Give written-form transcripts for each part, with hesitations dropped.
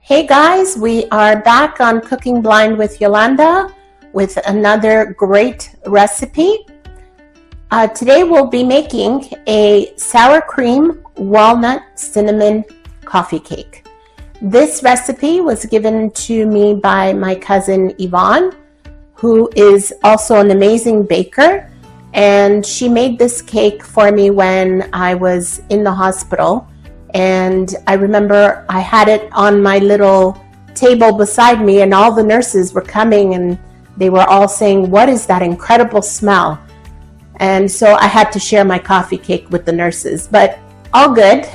Hey guys, we are back on Cooking Blind with Yolanda with another great recipe. Today we'll be making a sour cream walnut cinnamon coffee cake. This recipe was given to me by my cousin Yvonne, who is also an amazing baker, and she made this cake for me when I was in the hospital. And I remember I had it on my little table beside me, and all the nurses were coming and they were all saying, "What is that incredible smell?" And so I had to share my coffee cake with the nurses, but all good.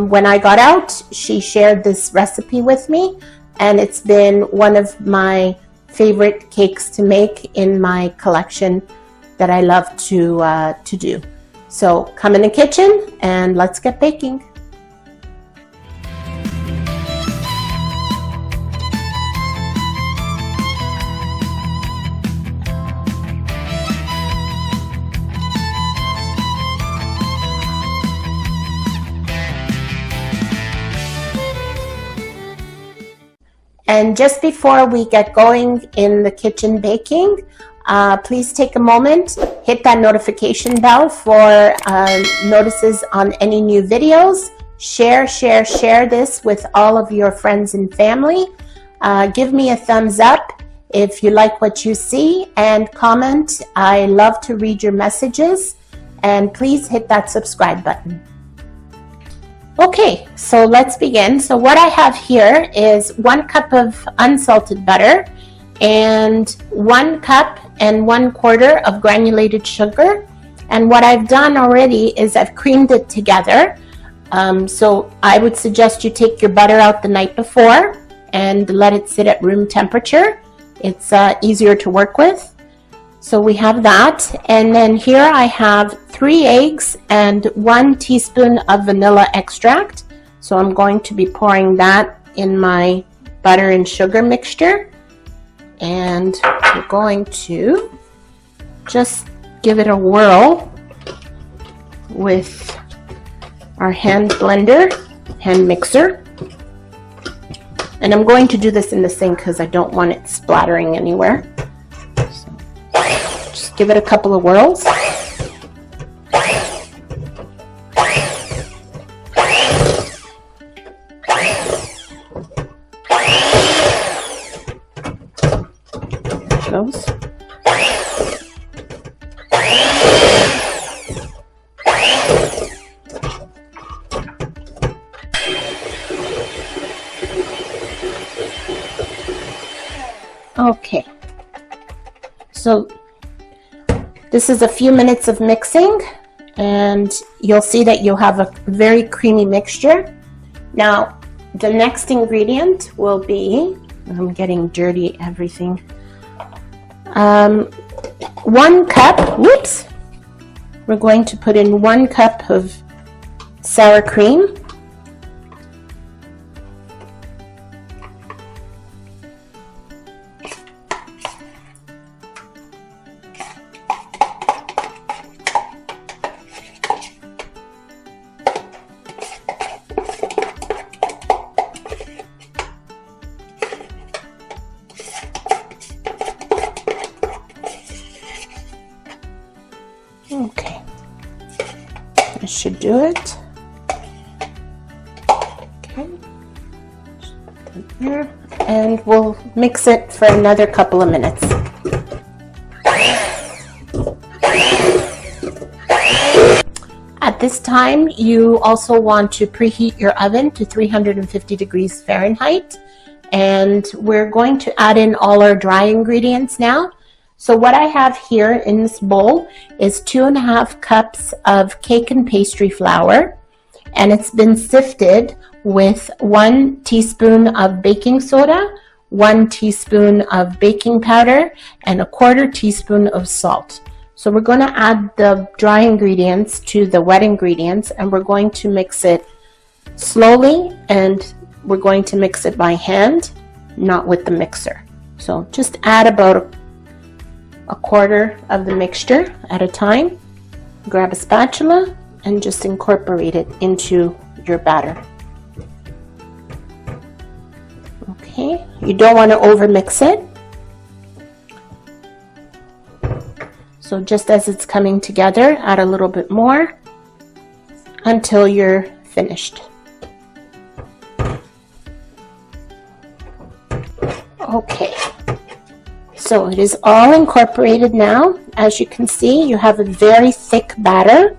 When I got out, she shared this recipe with me, and it's been one of my favorite cakes to make in my collection that I love to do. So come in the kitchen and let's get baking. And just before we get going in the kitchen baking, please take a moment, hit that notification bell for notices on any new videos. Share this with all of your friends and family. Give me a thumbs up if you like what you see, and comment. I love to read your messages, and please hit that subscribe button. Okay, so let's begin. So what I have here is 1 cup of unsalted butter and 1 cup and 1/4 of granulated sugar. And what I've done already is I've creamed it together. So I would suggest you take your butter out the night before and let it sit at room temperature. It's easier to work with. So we have that, and then here I have 3 eggs and 1 teaspoon of vanilla extract. So I'm going to be pouring that in my butter and sugar mixture, and we're going to just give it a whirl with our hand mixer. And I'm going to do this in the sink because I don't want it splattering anywhere. Give it a couple of whirls. Those. Okay. So this is a few minutes of mixing, and you'll see that you'll have a very creamy mixture. Now, the next ingredient will be, I'm getting dirty everything, 1 cup, whoops, we're going to put in 1 cup of sour cream. Okay, that should do it. Okay, just put that there, and we'll mix it for another couple of minutes. At this time, you also want to preheat your oven to 350 degrees Fahrenheit, and we're going to add in all our dry ingredients now. So what I have here in this bowl is 2.5 cups of cake and pastry flour, and it's been sifted with 1 teaspoon of baking soda, 1 teaspoon of baking powder, and 1/4 teaspoon of salt. So we're going to add the dry ingredients to the wet ingredients, and we're going to mix it slowly, and we're going to mix it by hand, not with the mixer. So just add about 1/4 of the mixture at a time. Grab a spatula and just incorporate it into your batter. Okay, you don't want to over mix it. So just as it's coming together, add a little bit more until you're finished. Okay, so it is all incorporated now. As you can see, you have a very thick batter.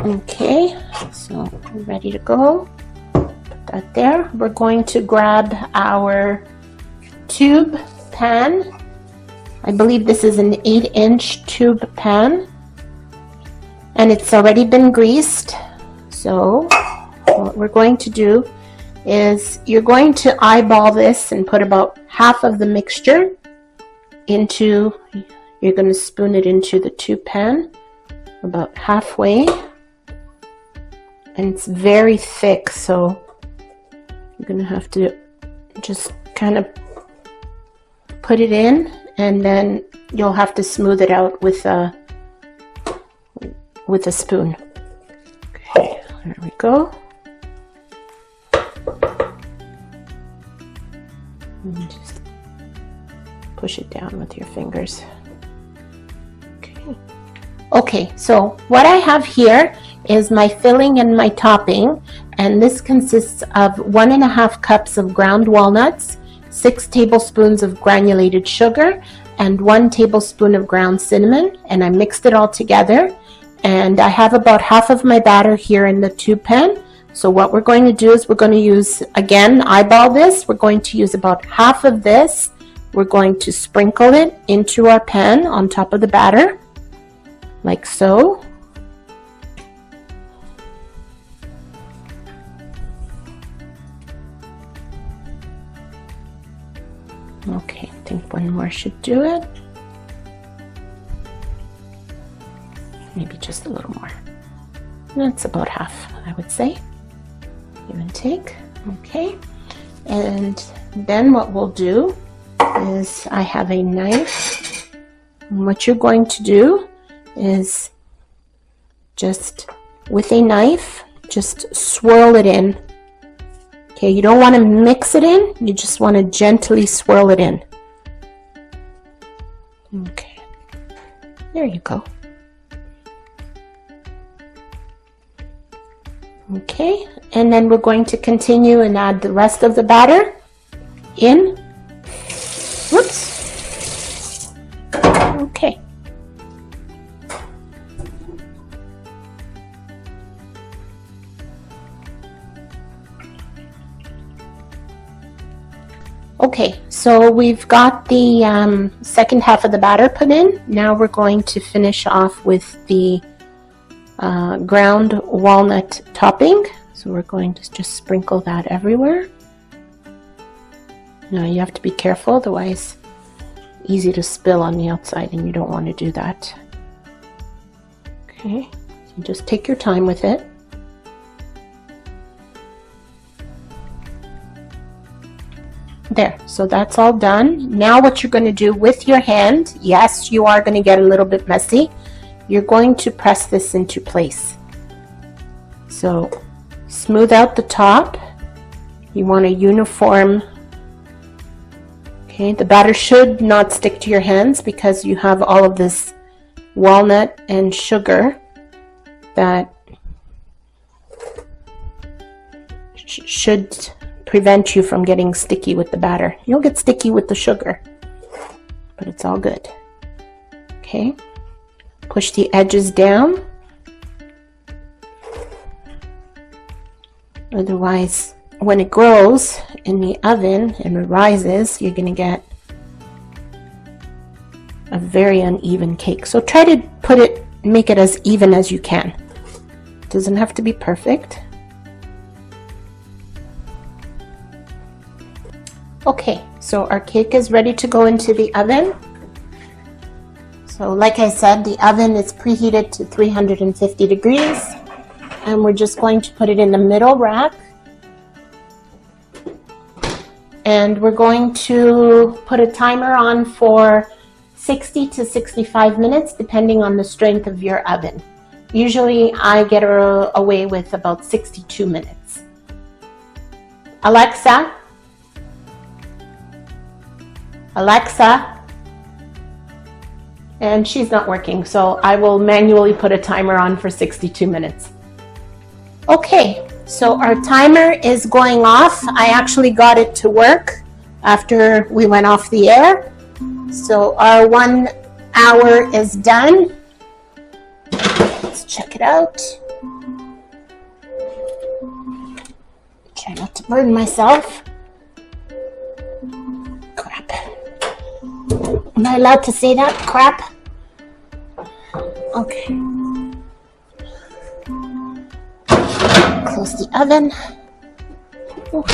Okay, so we're ready to go. Put that there. We're going to grab our tube pan. I believe this is an 8-inch tube pan, and it's already been greased. So what we're going to do is you're going to eyeball this and put about half of the mixture into, you're going to spoon it into the tube pan about halfway, and it's very thick, so you're going to have to just kind of put it in, and then you'll have to smooth it out with a spoon. Okay, there we go. And just push it down with your fingers. Okay. Okay, so what I have here is my filling and my topping, and this consists of 1.5 cups of ground walnuts, 6 tablespoons of granulated sugar, and 1 tablespoon of ground cinnamon, and I mixed it all together. And I have about half of my batter here in the tube pan. So what we're going to do is we're going to use, again, eyeball this. We're going to use about half of this. We're going to sprinkle it into our pan on top of the batter, like so. Okay, I think one more should do it. Maybe just a little more. That's about half, I would say. Give and take. Okay. And then what we'll do is I have a knife. And what you're going to do is just with a knife, just swirl it in. Okay, you don't want to mix it in, you just want to gently swirl it in. Okay, there you go. Okay, and then we're going to continue and add the rest of the batter in. Whoops. Okay. Okay, so we've got the second half of the batter put in. Now we're going to finish off with the ground walnut topping. So we're going to just sprinkle that everywhere. Now you have to be careful, otherwise easy to spill on the outside, and you don't want to do that. Okay, so just take your time with it. There, so that's all done. Now what you're going to do with your hand, yes, you are going to get a little bit messy. You're going to press this into place. So smooth out the top. You want a uniform. Okay, the batter should not stick to your hands because you have all of this walnut and sugar that should prevent you from getting sticky with the batter. You'll get sticky with the sugar, but it's all good. Okay, push the edges down. Otherwise, when it grows in the oven and it rises, you're gonna get a very uneven cake. So try to make it as even as you can. It doesn't have to be perfect. Okay, so our cake is ready to go into the oven. So like I said, the oven is preheated to 350 degrees, and we're just going to put it in the middle rack. And we're going to put a timer on for 60 to 65 minutes, depending on the strength of your oven. Usually I get away with about 62 minutes. Alexa, Alexa, and she's not working, so I will manually put a timer on for 62 minutes. Okay, so our timer is going off. I actually got it to work after we went off the air. So our 1 hour is done. Let's check it out. Try not to burn myself. Crap. Am I allowed to say that? Crap. Okay. Close the oven. Ooh.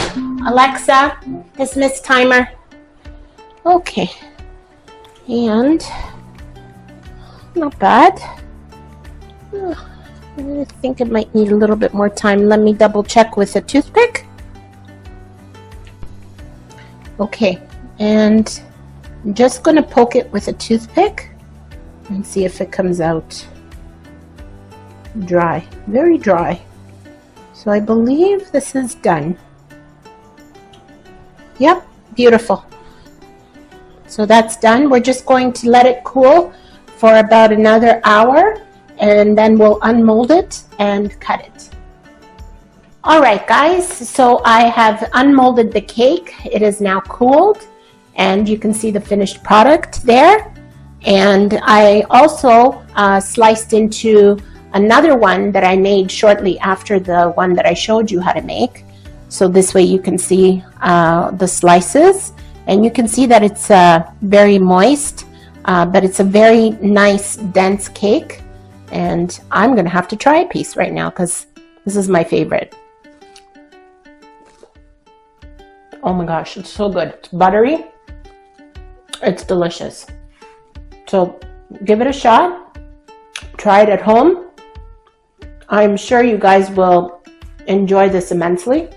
Alexa, dismiss timer. Okay. And not bad. I think it might need a little bit more time. Let me double check with a toothpick. Okay, and I'm just going to poke it with a toothpick and see if it comes out dry, very dry. So I believe this is done. Yep, beautiful. So that's done. We're just going to let it cool for about another hour, and then we'll unmold it and cut it. All right, guys, so I have unmolded the cake. It is now cooled, and you can see the finished product there. And I also sliced into another one that I made shortly after the one that I showed you how to make. So this way you can see the slices, and you can see that it's very moist, but it's a very nice, dense cake. And I'm going to have to try a piece right now because this is my favorite. Oh my gosh, it's so good. It's buttery. It's delicious. So give it a shot. Try it at home. I'm sure you guys will enjoy this immensely.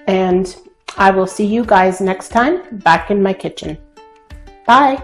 And I will see you guys next time back in my kitchen. Bye.